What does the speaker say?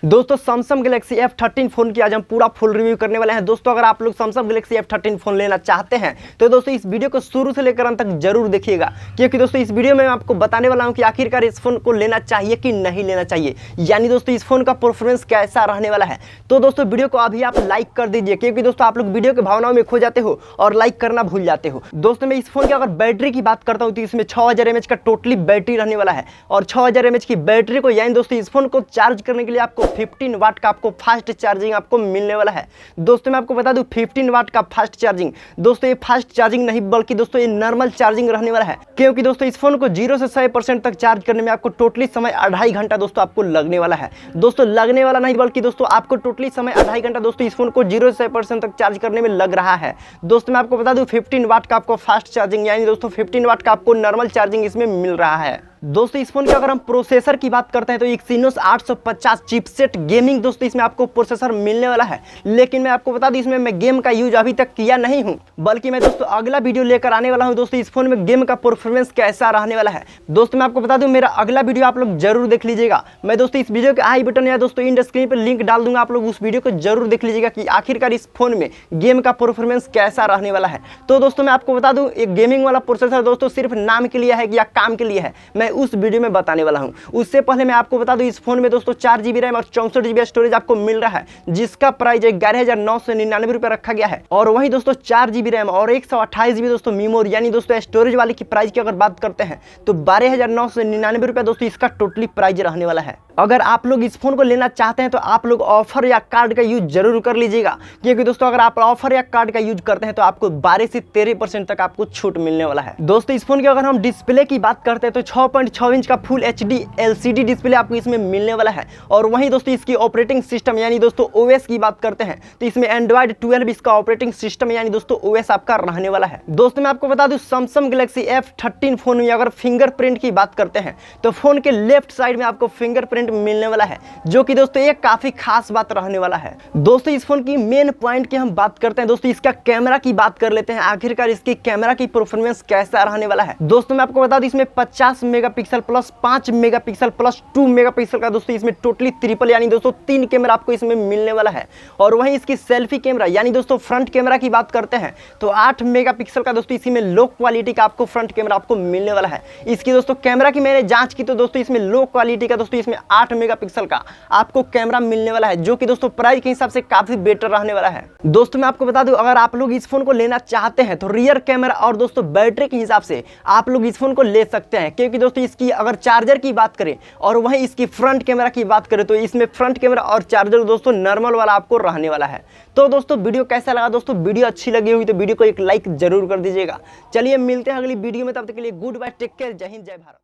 दोस्तों Samsung Galaxy F13 phone की आज हम पूरा फुल रिव्यू करने वाले हैं। दोस्तों अगर आप लोग सैमसंग गैलेक्सी F13 फोन लेना चाहते हैं तो दोस्तों इस वीडियो को शुरू से लेकर अंत तक जरूर देखिएगा, क्योंकि दोस्तों इस वीडियो में मैं आपको बताने वाला हूं कि आखिरकार इस फोन को लेना चाहिए कि नहीं लेना चाहिए, यानी दोस्तों इस फोन का परफॉर्मेंस कैसा रहने वाला है। तो दोस्तों वीडियो को अभी आप लाइक कर दीजिए, क्योंकि दोस्तों आप लोग वीडियो की भावनाओं में खो जाते हो और लाइक करना भूल जाते हो। दोस्तों मैं इस फोन की अगर बैटरी की बात करता हूँ तो इसमें 6000 mAh का टोटली बैटरी रहने वाला है, और 6000 mAh की बैटरी को यानी दोस्तों इस फोन को चार्ज करने के लिए आपको 15 वाट का आपको फास्ट चार्जिंग आपको मिलने वाला है। दोस्तों मैं आपको बता दूं 15 वाट का फास्ट चार्जिंग, दोस्तों ये फास्ट चार्जिंग नहीं बल्कि दोस्तों ये नॉर्मल चार्जिंग रहने वाला है, क्योंकि दोस्तों इस फोन को 0 से 100% तक चार्ज करने में आपको टोटली समय 2.5 घंटा दोस्तों आपको लगने वाला है। दोस्तों लगने वाला नहीं बल्कि दोस्तों आपको टोटली समय 2.5 घंटा दोस्तों इस फोन को 0 से 100% तक चार्ज करने में लग रहा है। दोस्तों मैं आपको बता दूं 15 वाट का आपको फास्ट चार्जिंग यानी दोस्तों 15 वाट का आपको नॉर्मल चार्जिंग इसमें मिल रहा है। दोस्तों इस फोन की अगर हम प्रोसेसर की बात करते हैं तो एक्सिनोस 850 चिपसेट गेमिंग दोस्तों इसमें आपको प्रोसेसर मिलने वाला है, लेकिन मैं आपको बता दूं इसमें मैं गेम का यूज अभी तक किया नहीं हूं, बल्कि मैं दोस्तों अगला वीडियो लेकर आने वाला हूं दोस्तों इस फोन में गेम का परफॉर्मेंस कैसा रहने वाला है। दोस्तों मैं आपको बता दूं मेरा अगला वीडियो आप लोग जरूर देख लीजिएगा। मैं दोस्तों इस वीडियो के आई बटन या दोस्तों इन स्क्रीन पर लिंक डाल दूंगा, आप लोग उस वीडियो को जरूर देख लीजिएगा कि आखिरकार इस फोन में गेम का परफॉर्मेंस कैसा रहने वाला है। तो दोस्तों मैं आपको बता दूं एक गेमिंग वाला प्रोसेसर दोस्तों सिर्फ नाम के लिए है या काम के लिए है, मैं उस वीडियो में बताने वाला हूं। उससे पहले मैं आपको बता दूं इस फोन में दोस्तों 4GB रैम और 64GB स्टोरेज आपको मिल रहा है, जिसका प्राइस 11,999 रुपए रखा गया है। और वहीं दोस्तों 4GB रैम और 128GB दोस्तों मेमोरी यानी दोस्तों स्टोरेज वाले की प्राइस की अगर बात करते हैं तो 12,999 रुपए दोस्तों इसका टोटली प्राइस रहने वाला है। अगर आप लोग इस फोन को लेना चाहते हैं तो आप लोग ऑफर या कार्ड का यूज जरूर कर लीजिएगा, क्योंकि दोस्तों अगर आप ऑफर या कार्ड का यूज करते हैं तो आपको 12 से 13% तक आपको छूट मिलने वाला है। दोस्तों इस फोन की अगर हम डिस्प्ले की बात करते हैं तो 6.6 इंच का फुल HD LCD डिस्प्ले आपको इसमें मिलने वाला है। और वहीं दोस्तों इसकी ऑपरेटिंग सिस्टम यानी दोस्तों OS की बात करते हैं तो इसमें Android 12 इसका ऑपरेटिंग सिस्टम यानी दोस्तों OS आपका रहने वाला है। दोस्तों मैं आपको बता दूं सैमसंग गैलेक्सी F13 फोन में अगर फिंगरप्रिंट की बात करते हैं तो फोन के लेफ्ट साइड में आपको फिंगरप्रिंट मिलने वाला है, जो कि दोस्तों ये काफी खास बात रहने वाला है। दोस्तों इस फोन की मेन पॉइंट की हम बात करते हैं, दोस्तों इसका कैमरा की बात कर लेते हैं। आखिरकार इसकी कैमरा की परफॉर्मेंस कैसा रहने वाला है। दोस्तों मैं आपको बता दूं इसमें 50 megapixel plus 5 megapixel plus 2 megapixel का दोस्तों इसमें टोटली ट्रिपल यानी दोस्तों 3 कैमरा आपको इसमें मिलने वाला है। और वहीं इसकी सेल्फी कैमरा यानी दोस्तों फ्रंट कैमरा की बात करते हैं तो 8 मेगापिक्सल का दोस्तों इसी में लो क्वालिटी का आपको फ्रंट कैमरा आपको मिलने वाला है। इसकी दोस्तों कैमरा की मैंने जांच की तो दोस्तों इसमें लो क्वालिटी का दोस्तों इसमें 8 मेगापिक्सल का आपको कैमरा मिलने वाला है, जो कि दोस्तों प्राइस के हिसाब से काफी बेटर रहने वाला है। दोस्तों मैं आपको बता दूं अगर आप लोग इस फोन को लेना चाहते हैं तो रियर कैमरा और दोस्तों बैटरी के हिसाब से आप लोग इस फोन को ले सकते हैं, क्योंकि दोस्तों इसकी अगर चार्जर की बात करें और वहीं इसकी फ्रंट कैमरा की बात करें तो इसमें फ्रंट कैमरा और चार्जर दोस्तों नॉर्मल वाला आपको रहने वाला है। तो दोस्तों वीडियो कैसा लगा? दोस्तों वीडियो अच्छी लगी हुई तो वीडियो को एक लाइक जरूर कर दीजिएगा। चलिए मिलते हैं अगली वीडियो में, तब तक के लिए गुड बाय, टेक केयर, जय हिंद जय भारत।